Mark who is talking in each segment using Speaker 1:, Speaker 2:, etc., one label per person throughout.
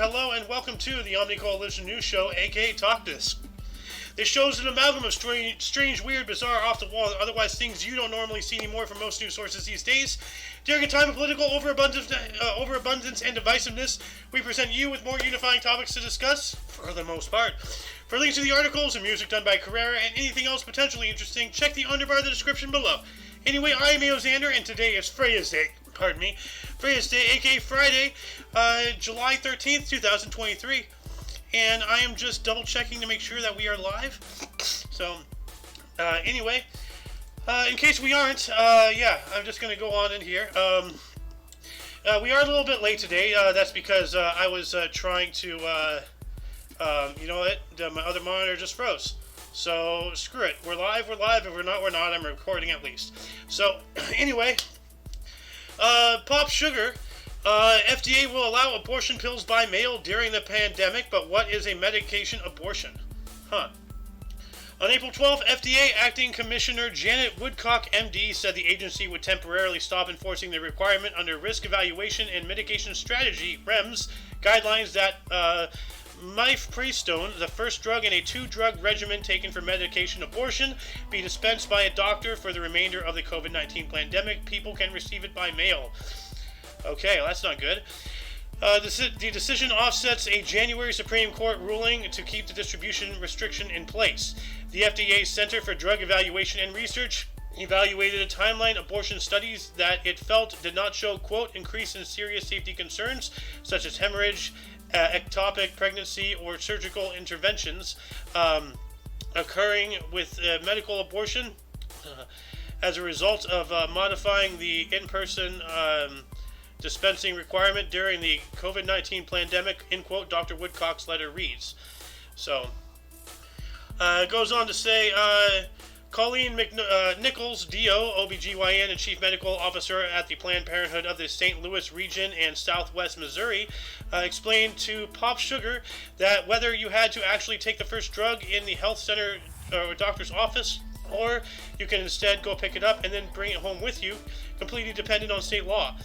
Speaker 1: hello and welcome to the Omni Coalition News Show, aka TOCNS. This show is an amalgam of strange, weird, bizarre, off-the-wall, and otherwise things you don't normally see anymore from most news sources these days. During a time of political overabundance and divisiveness, we present you with more unifying topics to discuss, for the most part. For links to the articles and music done by Carrera and anything else potentially interesting, check the underbar of the description below. Anyway, I am Xander, and today is Freya's Day. Freya's Day, aka Friday, July 13th, 2023. And I am just double checking to make sure that we are live. So, anyway, in case we aren't, I'm just going to go on in here. We are a little bit late today. That's because I was trying to, you know what, my other monitor just froze. So, screw it. We're live. If we're not, we're not. I'm recording at least. So, anyway, Pop Sugar. FDA will allow abortion pills by mail during the pandemic, but what is a medication abortion? On April 12th, FDA Acting Commissioner Janet Woodcock, MD, said the agency would temporarily stop enforcing the requirement under Risk Evaluation and Mitigation Strategy, REMS, guidelines that mifepristone, the first drug in a two-drug regimen taken for medication abortion, be dispensed by a doctor for the remainder of the COVID-19 pandemic. People can receive it by mail. Okay, well, that's not good. The decision offsets a January Supreme Court ruling to keep the distribution restriction in place. The FDA's Center for Drug Evaluation and Research evaluated a timeline abortion studies that it felt did not show, quote, increase in serious safety concerns, such as hemorrhage, ectopic pregnancy, or surgical interventions occurring with medical abortion as a result of modifying the in-person dispensing requirement during the COVID-19 pandemic, in quote, Dr. Woodcock's letter reads. So, it goes on to say, Colleen Nichols, DO, OBGYN, and Chief Medical Officer at the Planned Parenthood of the St. Louis region and Southwest Missouri, explained to Pop Sugar that whether you had to actually take the first drug in the health center or doctor's office, or you can instead go pick it up and then bring it home with you, completely dependent on state law.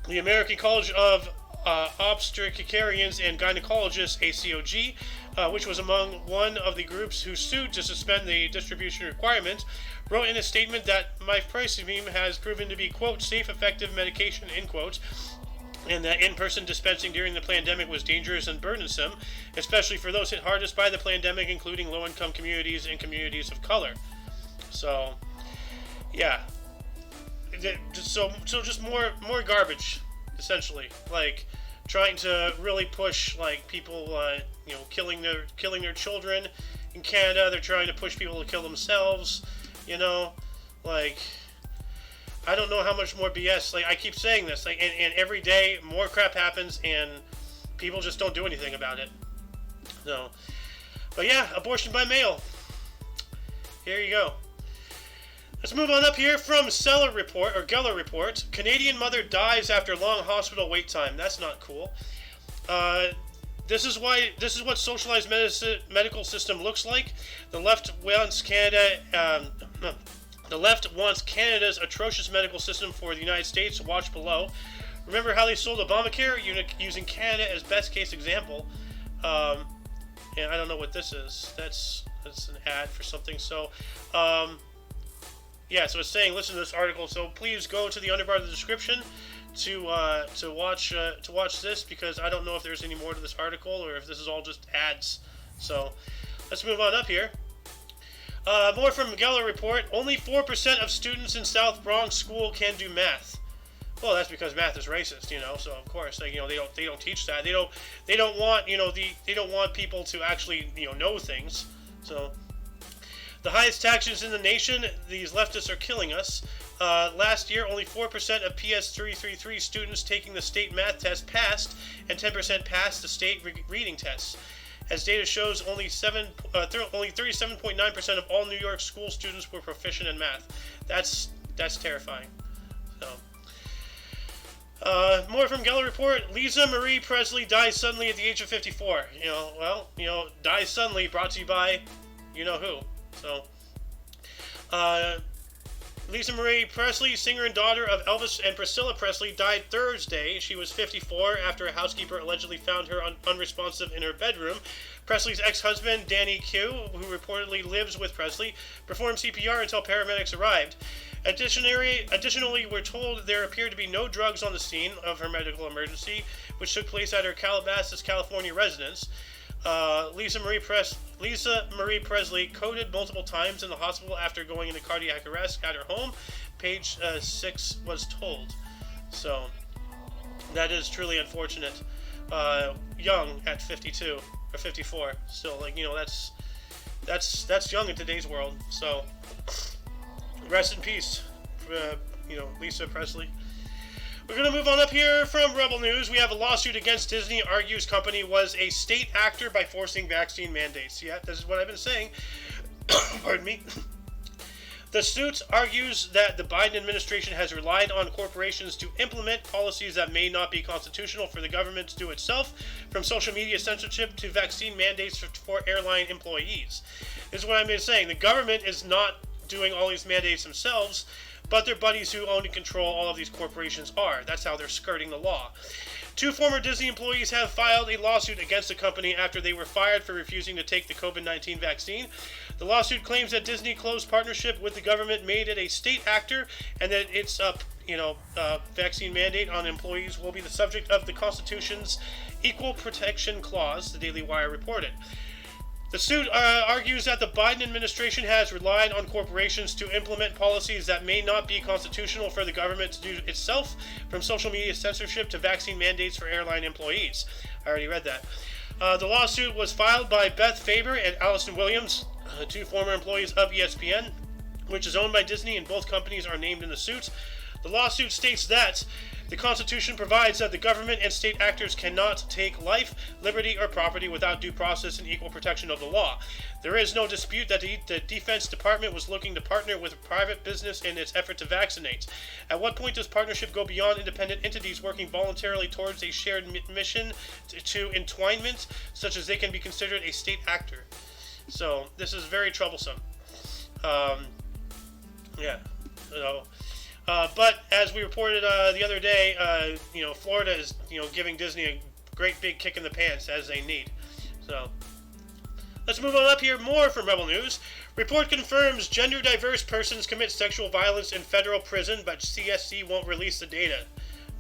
Speaker 1: The American College of Obstetricians and Gynecologists, ACOG, which was among one of the groups who sued to suspend the distribution requirement, wrote in a statement that mifepristone has proven to be, quote, safe, effective medication, end quote, and that in-person dispensing during the pandemic was dangerous and burdensome, especially for those hit hardest by the pandemic, including low-income communities and communities of color. So, yeah. So just more garbage, essentially. Like trying to really push like people, killing their children in Canada. They're trying to push people to kill themselves. Like I don't know how much more BS. Like I keep saying this, like and every day more crap happens and people just don't do anything about it. So, but yeah, abortion by mail. Here you go. Let's move on up here from Geller Report. Canadian mother dies after long hospital wait time. That's not cool. This is what socialized medical system looks like. The left wants Canada's atrocious medical system for the United States. Watch below. Remember how they sold Obamacare using Canada as best case example. And I don't know what this is. That's an ad for something. So. Yeah, so it's saying listen to this article. So please go to the underbar of the description to watch this, because I don't know if there's any more to this article or if this is all just ads. So let's move on up here. More from Geller Report. Only 4% of students in South Bronx school can do math. Well, that's because math is racist, So of course, they don't teach that. They don't want they don't want people to actually know things. So. The highest taxes in the nation, these leftists are killing us. Last year, only 4% of PS333 students taking the state math test passed, and 10% passed the state reading tests. As data shows, only 37.9% of all New York school students were proficient in math. That's terrifying. So, more from Geller Report. Lisa Marie Presley dies suddenly at the age of 54. Dies suddenly, brought to you by you know who. So, Lisa Marie Presley, singer and daughter of Elvis and Priscilla Presley, died Thursday. She was 54 after a housekeeper allegedly found her unresponsive in her bedroom. Presley's ex-husband, Danny Q, who reportedly lives with Presley, performed CPR until paramedics arrived. Additionally, we're told there appeared to be no drugs on the scene of her medical emergency, which took place at her Calabasas, California residence. Lisa Marie Presley coded multiple times in the hospital after going into cardiac arrest at her home, Page 6 was told. So, that is truly unfortunate. Young at 52 or 54, still, like, you know, that's young in today's world. So, rest in peace, Lisa Presley. We're going to move on up here from Rebel News. We have a lawsuit against Disney, argues company was a state actor by forcing vaccine mandates. Yeah, this is what I've been saying. Pardon me. The suit argues that the Biden administration has relied on corporations to implement policies that may not be constitutional for the government to do itself, from social media censorship to vaccine mandates for airline employees. This is what I've been saying. The government is not doing all these mandates themselves, but their buddies who own and control all of these corporations are. That's how they're skirting the law. 2 former Disney employees have filed a lawsuit against the company after they were fired for refusing to take the COVID-19 vaccine. The lawsuit claims that Disney close partnership with the government made it a state actor, and that its vaccine mandate on employees will be the subject of the Constitution's Equal Protection Clause, the Daily Wire reported. The suit argues that the Biden administration has relied on corporations to implement policies that may not be constitutional for the government to do itself, from social media censorship to vaccine mandates for airline employees. I already read that. The lawsuit was filed by Beth Faber and Allison Williams, 2 former employees of ESPN, which is owned by Disney, and both companies are named in the suit. The lawsuit states that the Constitution provides that the government and state actors cannot take life, liberty, or property without due process and equal protection of the law. There is no dispute that the Defense Department was looking to partner with private business in its effort to vaccinate. At what point does partnership go beyond independent entities working voluntarily towards a shared mission to entwinement, such as they can be considered a state actor? So, this is very troublesome. But as we reported the other day, Florida is giving Disney a great big kick in the pants, as they need. So let's move on up here. More from Rebel News. Report confirms gender diverse persons commit sexual violence in federal prison, but CSC won't release the data.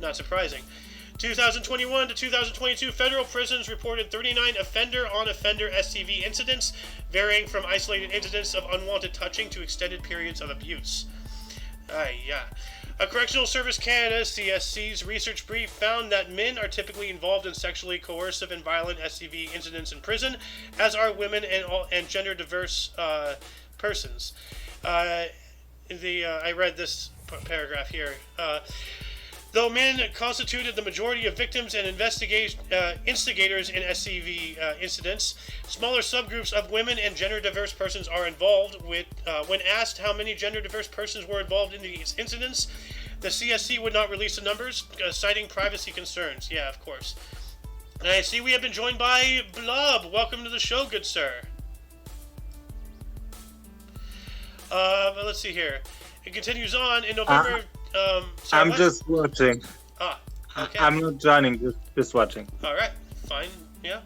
Speaker 1: Not surprising. 2021 to 2022, federal prisons reported 39 offender-on-offender SCV incidents, varying from isolated incidents of unwanted touching to extended periods of abuse. A Correctional Service Canada, CSC's research brief found that men are typically involved in sexually coercive and violent SCV incidents in prison, as are women and gender-diverse persons. I read this paragraph here. Though men constituted the majority of victims and instigators in SCV incidents, smaller subgroups of women and gender-diverse persons are involved. When asked how many gender-diverse persons were involved in these incidents, the CSC would not release the numbers, citing privacy concerns. Yeah, of course. And I see we have been joined by Blob. Welcome to the show, good sir. But let's see here. It continues on in November.
Speaker 2: I'm just watching.
Speaker 1: Okay.
Speaker 2: I'm not joining, just watching.
Speaker 1: All right, fine, yeah.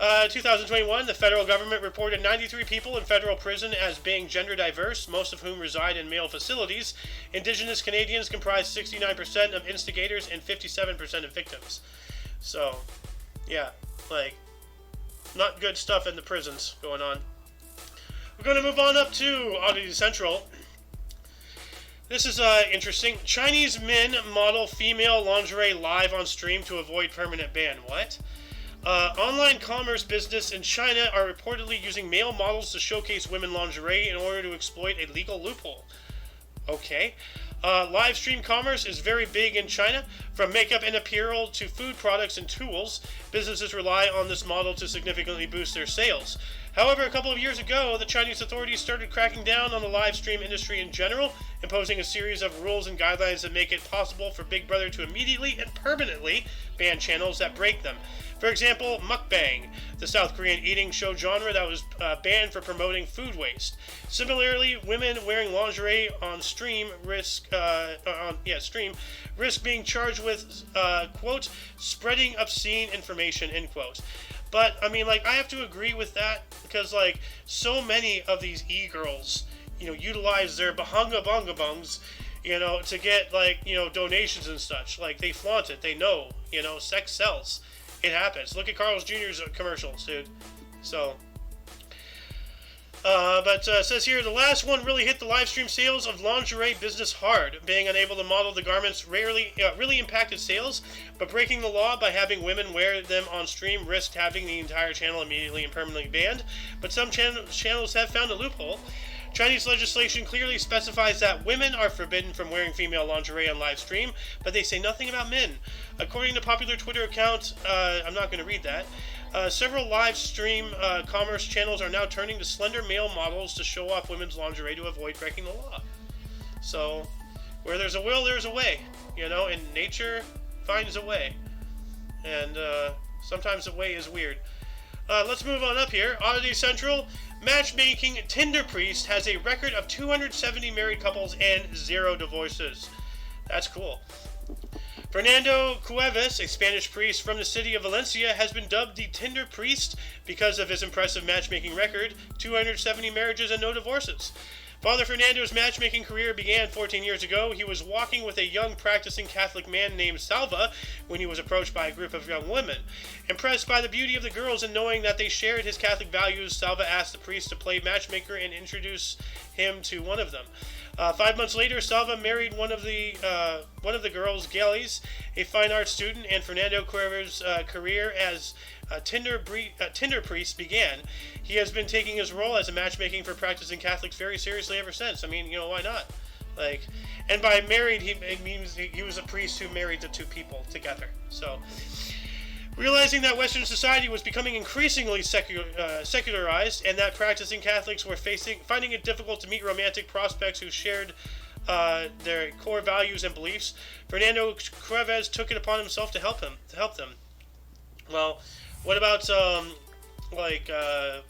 Speaker 1: 2021, the federal government reported 93 people in federal prison as being gender diverse, most of whom reside in male facilities. Indigenous Canadians comprise 69% of instigators and 57% of victims. So, yeah, not good stuff in the prisons going on. We're going to move on up to Oddity Central. This is interesting. Chinese men model female lingerie live on stream to avoid permanent ban. What? Online commerce business in China are reportedly using male models to showcase women lingerie in order to exploit a legal loophole. Okay. Live stream commerce is very big in China. From makeup and apparel to food products and tools, businesses rely on this model to significantly boost their sales. However, a couple of years ago, the Chinese authorities started cracking down on the live stream industry in general, imposing a series of rules and guidelines that make it possible for Big Brother to immediately and permanently ban channels that break them. For example, mukbang, the South Korean eating show genre that was banned for promoting food waste. Similarly, women wearing lingerie on stream risk being charged with quote spreading obscene information, end quote. But I mean, like, I have to agree with that because like so many of these e-girls, utilize their bahunga bonga bungs, to get like donations and such. Like they flaunt it. They know, sex sells. It happens. Look at Carl's Jr.'s commercials, dude. So, but it says here, the last one really hit the live stream sales of lingerie business hard. Being unable to model the garments really impacted sales, but breaking the law by having women wear them on stream risked having the entire channel immediately and permanently banned. But some channels have found a loophole. Chinese legislation clearly specifies that women are forbidden from wearing female lingerie on live stream, but they say nothing about men. According to popular Twitter account, I'm not going to read that, several live stream commerce channels are now turning to slender male models to show off women's lingerie to avoid breaking the law. So, where there's a will, there's a way, and nature finds a way. And sometimes the way is weird. Let's move on up here. Oddity Central. Matchmaking Tinder priest has a record of 270 married couples and 0 divorces. That's cool. Fernando Cuevas, a Spanish priest from the city of Valencia, has been dubbed the Tinder priest because of his impressive matchmaking record, 270 marriages and no divorces. Father Fernando's matchmaking career began 14 years ago. He was walking with a young practicing Catholic man named Salva when he was approached by a group of young women. Impressed by the beauty of the girls and knowing that they shared his Catholic values, Salva asked the priest to play matchmaker and introduce him to one of them. 5 months later, Salva married one of the girls, Gales, a fine arts student, and Fernando Cuevas' career as Tinder priest began. He has been taking his role as a matchmaking for practicing Catholics very seriously ever since. I mean, why not? Like, and by married, it means he was a priest who married the two people together. So, realizing that Western society was becoming increasingly secularized, and that practicing Catholics were finding it difficult to meet romantic prospects who shared their core values and beliefs, Fernando Cuevas took it upon himself to help them. Well, what about what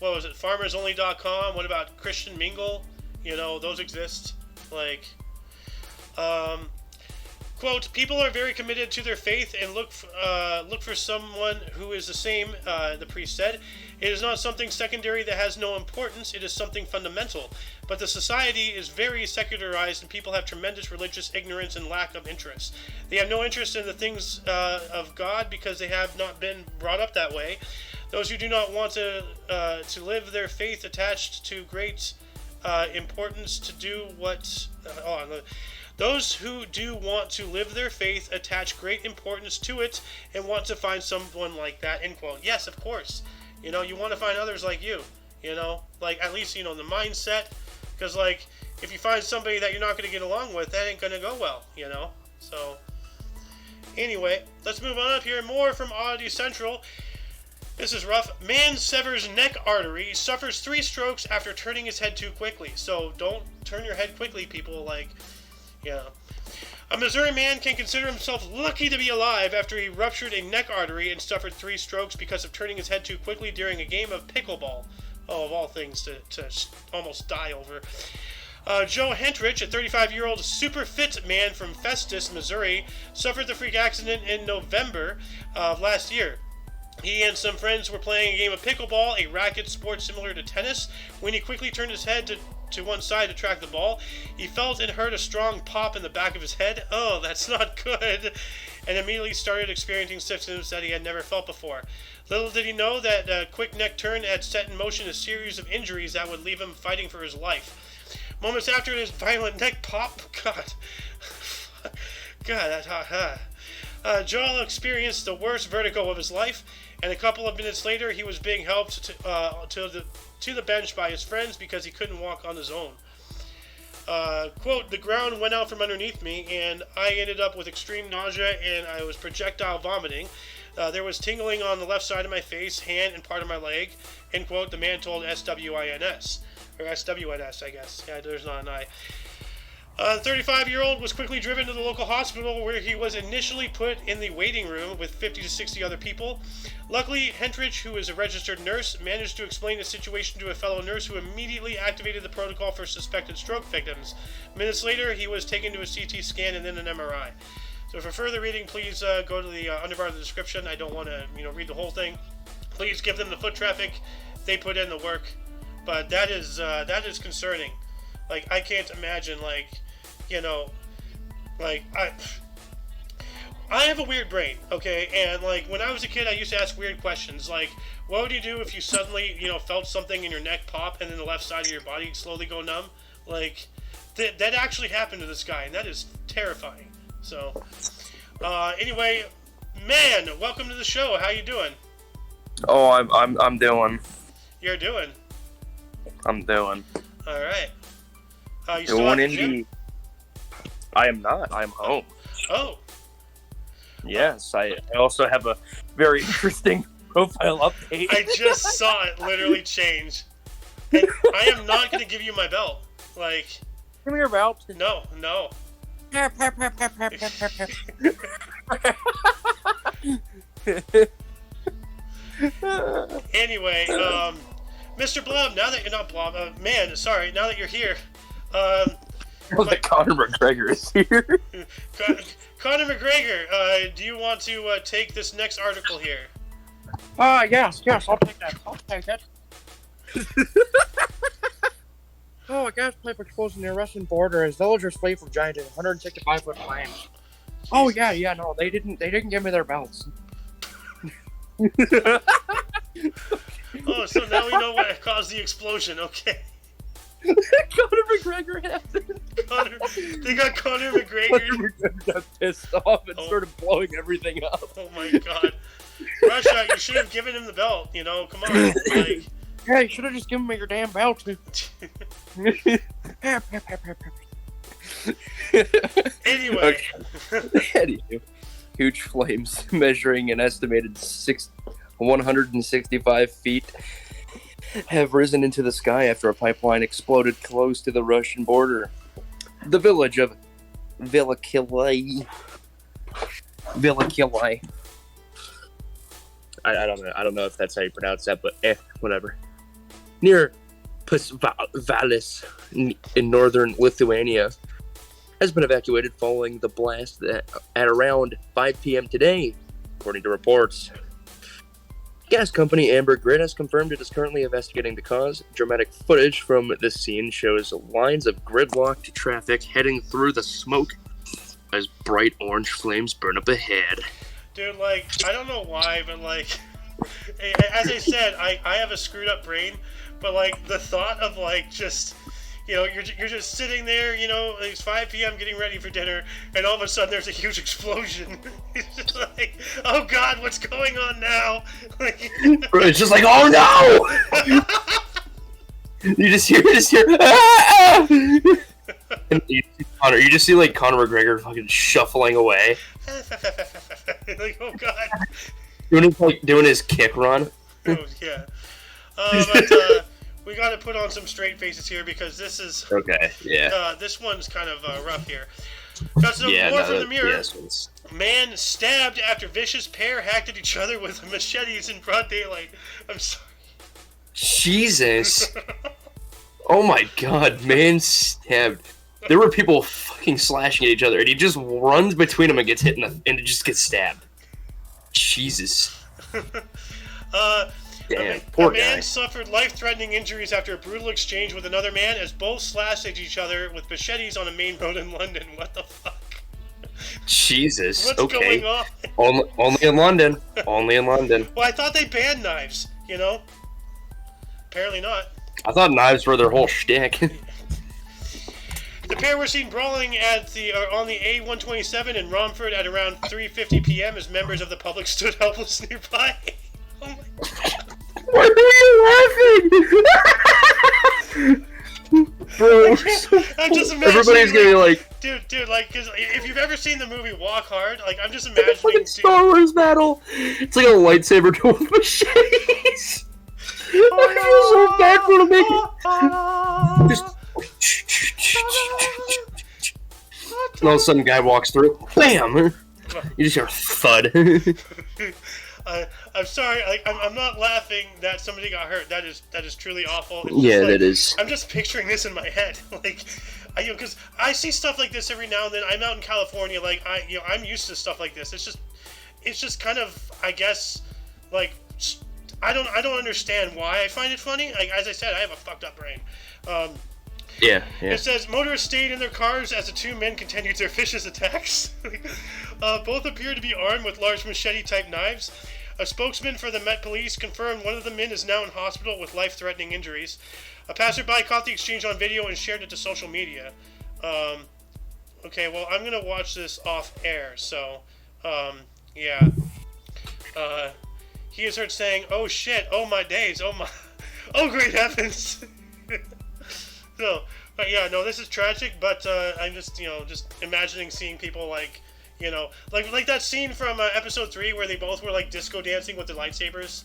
Speaker 1: was it, FarmersOnly.com? What about Christian Mingle? Those exist. Like, quote, people are very committed to their faith and look for someone who is the same, the priest said. It is not something secondary that has no importance, it is something fundamental. But the society is very secularized and people have tremendous religious ignorance and lack of interest. They have no interest in the things of God because they have not been brought up that way. Those who do not want to live their faith attached to great importance to do what... Those who do want to live their faith attach great importance to it and want to find someone like that, end quote. Yes, of course. You want to find others like you. Like, at least, the mindset. Because, like, if you find somebody that you're not going to get along with, that ain't going to go well, So, anyway, let's move on up here. More from Oddity Central. This is rough. Man severs neck artery, suffers 3 strokes after turning his head too quickly. So, don't turn your head quickly, people. Like, a Missouri man can consider himself lucky to be alive after he ruptured a neck artery and suffered 3 strokes because of turning his head too quickly during a game of pickleball. Oh, of all things to almost die over. Joe Hentrich, a 35-year-old super fit man from Festus, Missouri, suffered the freak accident in November of last year. He and some friends were playing a game of pickleball, a racket sport similar to tennis. When he quickly turned his head to one side to track the ball, he felt and heard a strong pop in the back of his head. Oh, that's not good. And immediately started experiencing symptoms that he had never felt before. Little did he know that a quick neck turn had set in motion a series of injuries that would leave him fighting for his life. Moments after his violent neck pop, Joel experienced the worst vertigo of his life, and a couple of minutes later, he was being helped to the bench by his friends because he couldn't walk on his own. Quote, the ground went out from underneath me, and I ended up with extreme nausea, and I was projectile vomiting. There was tingling on the left side of my face, hand, and part of my leg, end quote, the man told SWINS. Or SWNS, I guess. Yeah, there's not an I. The 35-year-old was quickly driven to the local hospital where he was initially put in the waiting room with 50 to 60 other people. Luckily, Hentrich, who is a registered nurse, managed to explain the situation to a fellow nurse who immediately activated the protocol for suspected stroke victims. Minutes later, he was taken to a CT scan and then an MRI. So for further reading, please go to the underbar of the description. I don't want to read the whole thing. Please give them the foot traffic. They put in the work. But that is concerning. Like, I can't imagine, like, I have a weird brain, okay? And, like, when I was a kid, I used to ask weird questions, like, what would you do if you suddenly, felt something in your neck pop and then the left side of your body slowly go numb? Like, that actually happened to this guy, and that is terrifying. So, anyway, man, welcome to the show. How you doing?
Speaker 3: Oh, I'm doing.
Speaker 1: You're doing?
Speaker 3: I'm doing.
Speaker 1: All right. You still at the gym?
Speaker 3: I am not. I'm home.
Speaker 1: Oh.
Speaker 3: Yes, I also have a very interesting profile update.
Speaker 1: I just saw it literally change. And I am not going to give you my belt. Like,
Speaker 3: Give me your belt.
Speaker 1: No. Anyway, Mr. Blob, now that you're not Blob, now that you're here,
Speaker 3: that Conor McGregor is here.
Speaker 1: Conor McGregor, do you want to take this next article here?
Speaker 3: Yes, I'll take that. I'll take it. A gas pipe explodes in the Russian border as villagers flee from giant 165-foot flames. Oh yeah, no, they didn't give me their belts.
Speaker 1: Oh, so now we know what caused the explosion, okay.
Speaker 3: Conor McGregor happened.
Speaker 1: They got Conor McGregor.
Speaker 3: Conor McGregor got pissed off and started blowing everything up.
Speaker 1: Oh my god. Russia, you should have given him the belt, come on. Like...
Speaker 3: Yeah, you should have just given me your damn belt.
Speaker 1: Anyway.
Speaker 3: Anywho, huge flames measuring an estimated 165 feet have risen into the sky after a pipeline exploded close to the Russian border. The village of Villakilai. I don't know if that's how you pronounce that, but whatever. Near Pusvalis in northern Lithuania has been evacuated following the blast at around 5 p.m. today, according to reports. Gas company Amber Grid has confirmed it is currently investigating the cause. Dramatic footage from the scene shows lines of gridlocked traffic heading through the smoke as bright orange flames burn up ahead.
Speaker 1: Dude, like, I don't know why, but, like, as I said, I have a screwed up brain, but, like, the thought of, like, just, you're just sitting there, it's 5 p.m. getting ready for dinner, and all of a sudden there's a huge explosion. It's just like, oh god, what's going on now? Like,
Speaker 3: it's just like, oh no! you just hear, ah! And you just see like Conor McGregor fucking shuffling away.
Speaker 1: Like, oh god.
Speaker 3: Doing his kick run.
Speaker 1: Oh, yeah. But we got to put on some straight faces here because this is
Speaker 3: okay. Yeah.
Speaker 1: This one's kind of rough here. Got some more from the Mirror.
Speaker 3: Yes,
Speaker 1: man stabbed after vicious pair hacked at each other with machetes in broad daylight. I'm sorry.
Speaker 3: Jesus. Oh my god, man stabbed. There were people fucking slashing at each other, and he just runs between them and gets hit and it just gets stabbed. Jesus. Damn, poor
Speaker 1: a man
Speaker 3: guy.
Speaker 1: suffered life-threatening injuries after a brutal exchange with another man as both slashed at each other with machetes on a main road in London. What the fuck?
Speaker 3: Jesus.
Speaker 1: What's
Speaker 3: okay.
Speaker 1: going on?
Speaker 3: Only in London. Only in London.
Speaker 1: Well, I thought they banned knives, Apparently not.
Speaker 3: I thought knives were their whole shtick.
Speaker 1: The pair were seen brawling on the A127 in Romford at around 3:50 p.m. as members of the public stood helpless nearby. Oh my god.
Speaker 3: Why are you laughing? Bro,
Speaker 1: I'm just imagining.
Speaker 3: Everybody's gonna be like,
Speaker 1: dude, like, because if you've ever seen the movie Walk Hard, like, I'm just imagining.
Speaker 3: It's like a Star Wars battle. It's like a lightsaber duel with machetes. I feel so bad for him. Just And all of a sudden, a guy walks through. Bam! You just hear a thud.
Speaker 1: I'm sorry. I'm not laughing that somebody got hurt. That is truly awful.
Speaker 3: Yeah, that is.
Speaker 1: I'm just picturing this in my head, because I see stuff like this every now and then. I'm out in California, I'm used to stuff like this. It's just kind of, I guess, like, I don't understand why I find it funny. Like, as I said, I have a fucked up brain.
Speaker 3: Yeah.
Speaker 1: It says motorists stayed in their cars as the two men continued their vicious attacks. Both appear to be armed with large machete-type knives. A spokesman for the Met Police confirmed one of the men is now in hospital with life-threatening injuries. A passerby caught the exchange on video and shared it to social media. Okay, well, I'm gonna watch this off air. So, yeah. He is heard saying, "Oh shit! Oh my days! Oh my! Oh great heavens!" So, but yeah, no, this is tragic. But I'm just imagining seeing people like that scene from episode 3 where they both were like disco dancing with their lightsabers,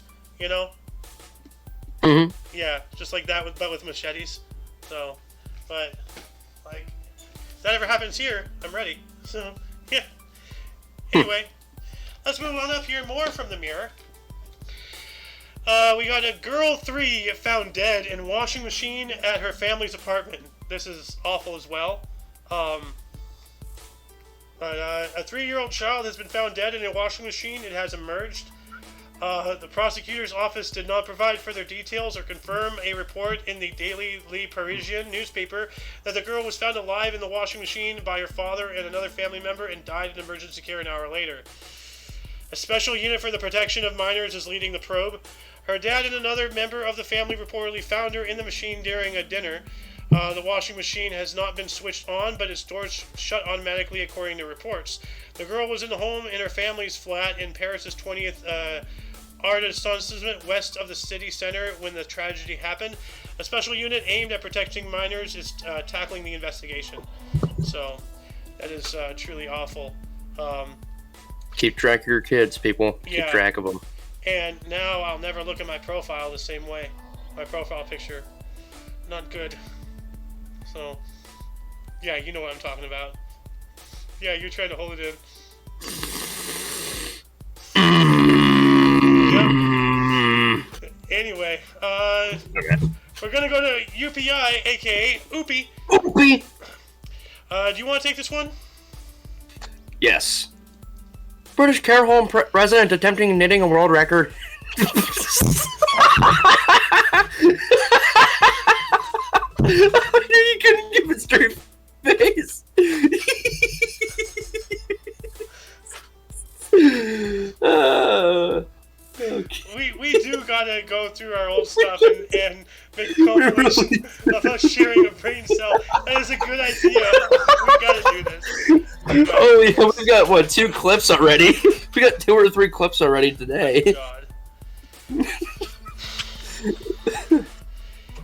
Speaker 3: Mm-hmm.
Speaker 1: Yeah, just like that, but with machetes. So, but like, if that ever happens here, I'm ready. So, yeah. Anyway, let's move on up here. More from the Mirror. We got a girl 3 found dead in washing machine at her family's apartment. This is awful as well. But a 3-year-old child has been found dead in a washing machine. It has emerged. The prosecutor's office did not provide further details or confirm a report in the Daily Le Parisien newspaper that the girl was found alive in the washing machine by her father and another family member and died in emergency care an hour later. A special unit for the protection of minors is leading the probe. Her dad and another member of the family reportedly found her in the machine during a dinner. The washing machine has not been switched on, but its doors shut automatically according to reports. The girl was in the home in her family's flat in Paris's 20th arrondissement west of the city center when the tragedy happened. A special unit aimed at protecting minors is tackling the investigation. So, that is truly awful.
Speaker 3: Keep track of your kids, people. Keep track of them.
Speaker 1: And now I'll never look at my profile the same way. My profile picture. Not good. So, yeah, you know what I'm talking about. Yeah, you're trying to hold it in. Yep. Anyway, we're gonna go to UPI, aka Oopie.
Speaker 3: Oopie!
Speaker 1: Do you want to take this one?
Speaker 3: Yes. British care home resident attempting knitting a world record. You couldn't give a straight face.
Speaker 1: Okay. We do gotta go through our old stuff and make a compilation of us sharing a brain cell. That is a good idea. We gotta do this.
Speaker 3: Oh yeah, we've got what, 2 clips already? We got 2 or 3 clips already today.
Speaker 1: Oh, God.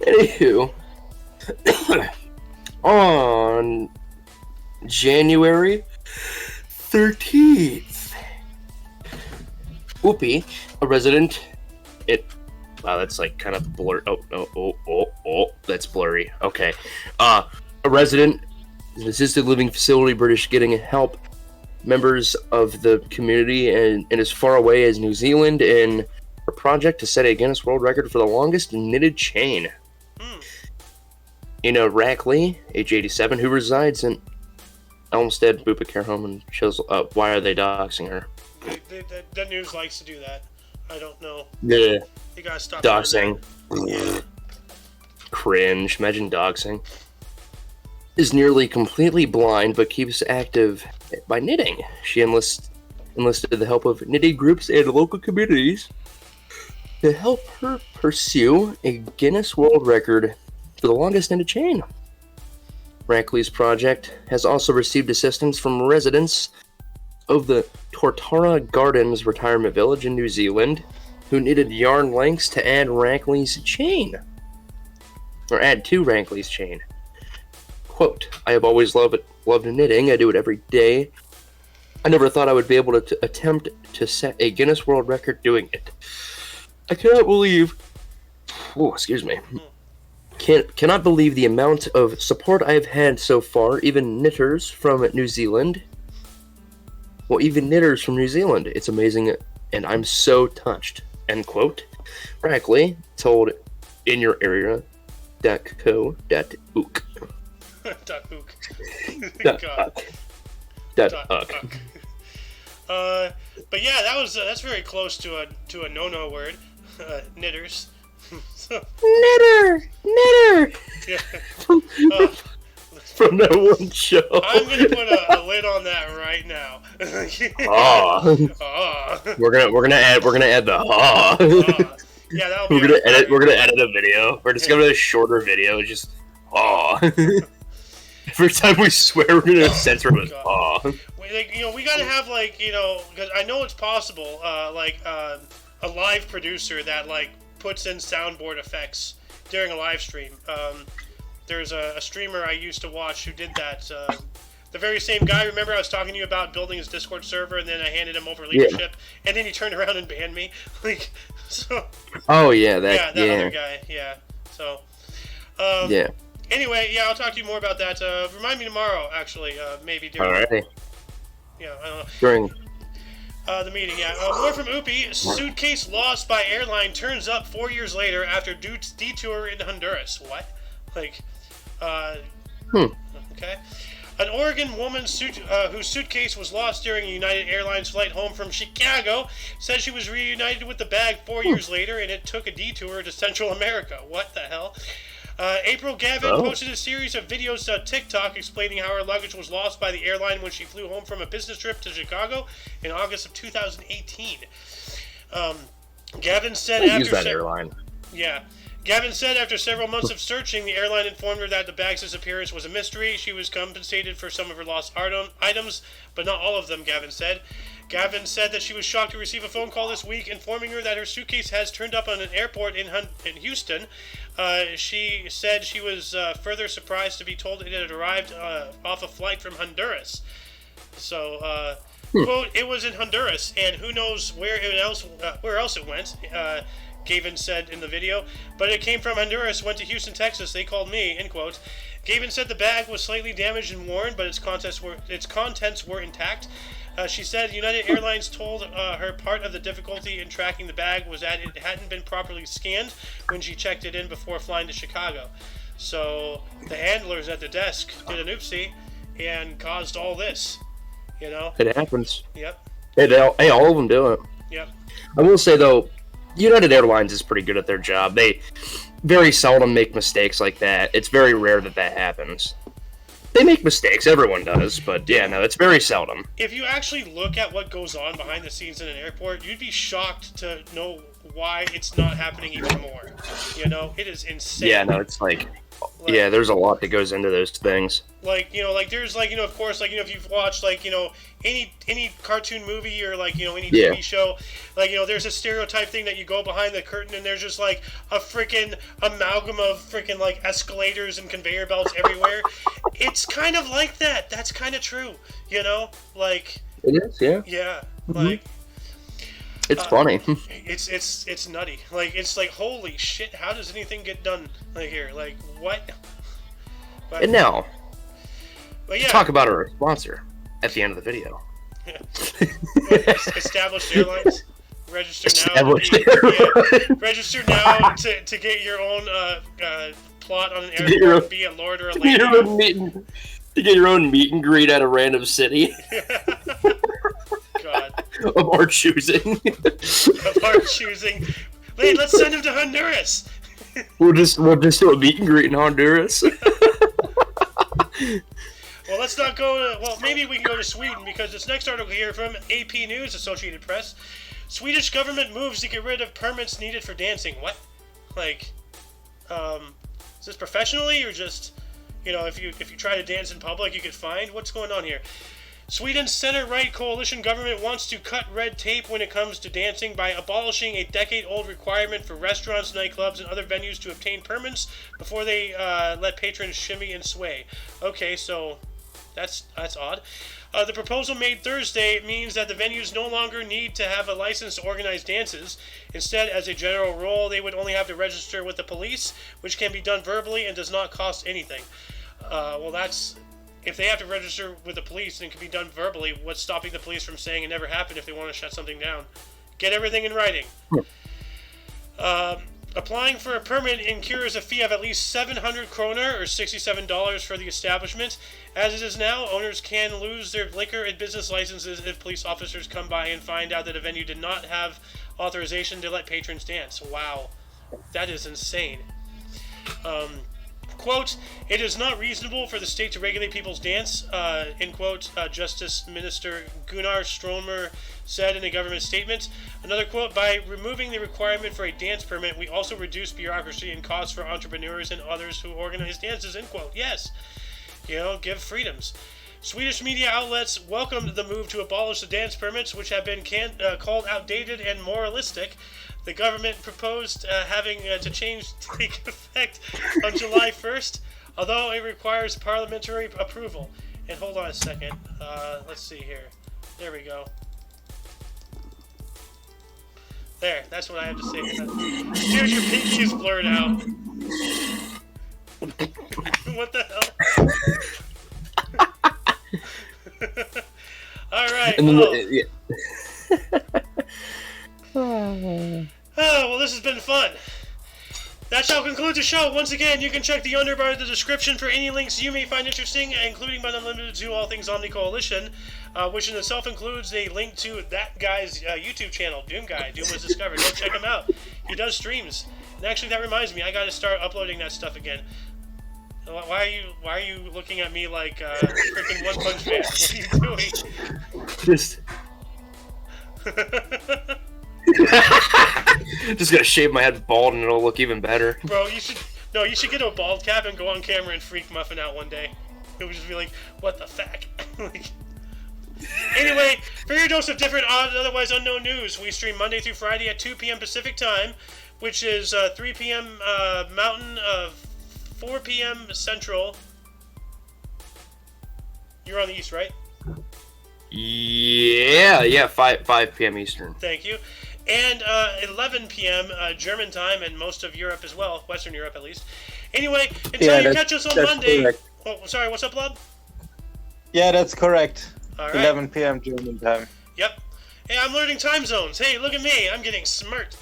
Speaker 3: Anywho, on January 13th, Whoopi, a resident, wow, that's like kind of blurry. Oh, that's blurry. Okay. A resident in an assisted living facility, British, getting help members of the community and as far away as New Zealand in a project to set a Guinness World Record for the longest knitted chain. Rackley, age 87, who resides in Elmstead Bupa Care Home and shows why are they doxing her?
Speaker 1: The news likes to do that. I don't know.
Speaker 3: Yeah.
Speaker 1: You gotta stop
Speaker 3: doxing.
Speaker 1: Yeah.
Speaker 3: Cringe. Imagine doxing. Is nearly completely blind but keeps active by knitting. She enlisted the help of knitting groups and local communities to help her pursue a Guinness World Record for the longest knitted chain. Rackley's project has also received assistance from residents of the Tortara Gardens retirement village in New Zealand, who knitted yarn lengths to add Rackley's chain. Or add to Rackley's chain. Quote, I have always loved knitting. I do it every day. I never thought I would be able to attempt to set a Guinness World Record doing it. I cannot believe... Oh, excuse me. Cannot believe the amount of support I've had so far. Even knitters from New Zealand. Well, even knitters from New Zealand. It's amazing, and I'm so touched. End quote. Brackley told in your area .co.uk.
Speaker 1: .ook.
Speaker 3: .uk.
Speaker 1: But yeah, that's very close to a no-no word. Knitters.
Speaker 3: Knitter.
Speaker 1: Yeah.
Speaker 3: From that one show.
Speaker 1: I'm gonna put a lid on that right now.
Speaker 3: We're gonna add the
Speaker 1: Yeah, that'll be.
Speaker 3: We're gonna edit a video. We're just gonna do a shorter video. Just Every time we swear, we're gonna censor it.
Speaker 1: We gotta have because I know it's possible. A live producer that puts in soundboard effects during a live stream. There's a streamer I used to watch who did that. The very same guy, remember I was talking to you about building his Discord server, and then I handed him over leadership, and then he turned around and banned me.
Speaker 3: Oh yeah, that
Speaker 1: other guy. Yeah. So.
Speaker 3: Yeah.
Speaker 1: Anyway, I'll talk to you more about that. Remind me tomorrow, actually. Maybe during.
Speaker 3: Alrighty.
Speaker 1: Yeah, I don't know.
Speaker 3: During.
Speaker 1: The meeting, yeah. More from Oopie. Suitcase lost by airline turns up 4 years later after detour in Honduras. What? Okay. An Oregon woman whose suitcase was lost during a United Airlines flight home from Chicago said she was reunited with the bag 4 years later, and it took a detour to Central America. What the hell? April Gavin posted a series of videos to TikTok explaining how her luggage was lost by the airline when she flew home from a business trip to Chicago in August of 2018. Gavin said
Speaker 3: airline.
Speaker 1: Yeah. Gavin said after several months of searching, the airline informed her that the bag's disappearance was a mystery. She was compensated for some of her lost items, but not all of them, Gavin said. Gavin said that she was shocked to receive a phone call this week informing her that her suitcase has turned up on an airport in Houston. She said she was further surprised to be told it had arrived off a flight from Honduras. So, quote, it was in Honduras, and who knows where else it went. Gavin said in the video, but it came from Honduras, went to Houston, Texas. They called me, end quote. Gavin said the bag was slightly damaged and worn, but its contents were intact. She said United Airlines told her part of the difficulty in tracking the bag was that it hadn't been properly scanned when she checked it in before flying to Chicago. So the handlers at the desk did an oopsie and caused all this.
Speaker 3: It happens.
Speaker 1: Yep.
Speaker 3: All of them do it.
Speaker 1: Yep.
Speaker 3: I will say though, United Airlines is pretty good at their job. They very seldom make mistakes like that. It's very rare that happens. They make mistakes, everyone does, but it's very seldom.
Speaker 1: If you actually look at what goes on behind the scenes in an airport, you'd be shocked to know why it's not happening even more. It is insane.
Speaker 3: Yeah, no, it's there's a lot that goes into those things.
Speaker 1: There's of course, if you've watched any cartoon movie or any TV show, there's a stereotype thing that you go behind the curtain and there's just a freaking amalgam of freaking escalators and conveyor belts everywhere. It's kind of like that. That's kind of true,
Speaker 3: It is, yeah.
Speaker 1: Yeah,
Speaker 3: it's funny.
Speaker 1: It's nutty. It's holy shit. How does anything get done here? What? But,
Speaker 3: and now,
Speaker 1: but
Speaker 3: talk about our sponsor at the end of the video.
Speaker 1: Established Airlines. Register now to get your own plot on an airport. Be a lord or a lady.
Speaker 3: To get your own meet and greet at a random city.
Speaker 1: God.
Speaker 3: Of our choosing.
Speaker 1: Wait, let's send him to Honduras.
Speaker 3: We'll just do a meet and greet in Honduras.
Speaker 1: Well, let's not go to... Well, maybe we can go to Sweden, because this next article here from AP News, Associated Press. Swedish government moves to get rid of permits needed for dancing. What? Is this professionally, or just... if you try to dance in public, you get fined? What's going on here? Sweden's center-right coalition government wants to cut red tape when it comes to dancing by abolishing a decade-old requirement for restaurants, nightclubs, and other venues to obtain permits before they let patrons shimmy and sway. Okay, so That's odd. The proposal made Thursday means that the venues no longer need to have a license to organize dances. Instead, as a general rule, they would only have to register with the police, which can be done verbally and does not cost anything. Well, that's... If they have to register with the police and it can be done verbally, what's stopping the police from saying it never happened if they want to shut something down? Get everything in writing. Applying for a permit incurs a fee of at least 700 kroner, or $67 for the establishment. As it is now, owners can lose their liquor and business licenses if police officers come by and find out that a venue did not have authorization to let patrons dance. Wow. That is insane. Quote, it is not reasonable for the state to regulate people's dance, end quote, Justice Minister Gunnar Stromer said in a government statement. Another quote, by removing the requirement for a dance permit, we also reduce bureaucracy and costs for entrepreneurs and others who organize dances, end quote. Yes, give freedoms. Swedish media outlets welcomed the move to abolish the dance permits, which have been called outdated and moralistic. The government proposed having to change to take effect on July 1st, although it requires parliamentary approval. And hold on a second. Let's see here. There we go. There, that's what I have to say. Dude, your pinky is blurred out. What the hell? Alright, well, well, this has been fun. That shall conclude the show. Once again, you can check the underbar of the description for any links you may find interesting, including but not limited to all things Omni Coalition, which in itself includes a link to that guy's YouTube channel, Doom Guy. Doom was discovered. Go check him out. He does streams. And actually, that reminds me, I got to start uploading that stuff again. Why are you looking at me like freaking One Punch Man? What are you doing?
Speaker 3: Just gonna shave my head bald and it'll look even better.
Speaker 1: Bro, you should get a bald cap and go on camera and freak Muffin out one day. It would just be like, what the fuck? Anyway, for your dose of different, odd, and otherwise unknown news, we stream Monday through Friday at 2 p.m. Pacific Time, which is 3 p.m. Mountain, 4 p.m. Central. You're on the East, right?
Speaker 3: Yeah, 5 p.m. Eastern.
Speaker 1: Thank you. And 11 p.m. German time, and most of Europe as well, Western Europe at least. Anyway, until you catch us on Monday. Correct. Oh, sorry, what's up, Blob?
Speaker 2: Yeah, that's correct.
Speaker 1: All right.
Speaker 2: 11 p.m. German time.
Speaker 1: Yep. Hey, I'm learning time zones. Hey, look at me. I'm getting smart.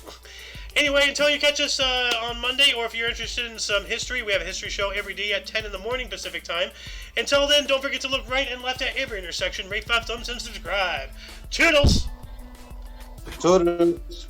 Speaker 1: Anyway, until you catch us on Monday, or if you're interested in some history, we have a history show every day at 10 in the morning Pacific Time. Until then, don't forget to look right and left at every intersection, rate 5 thumbs, and subscribe. Toodles!
Speaker 2: Toodles!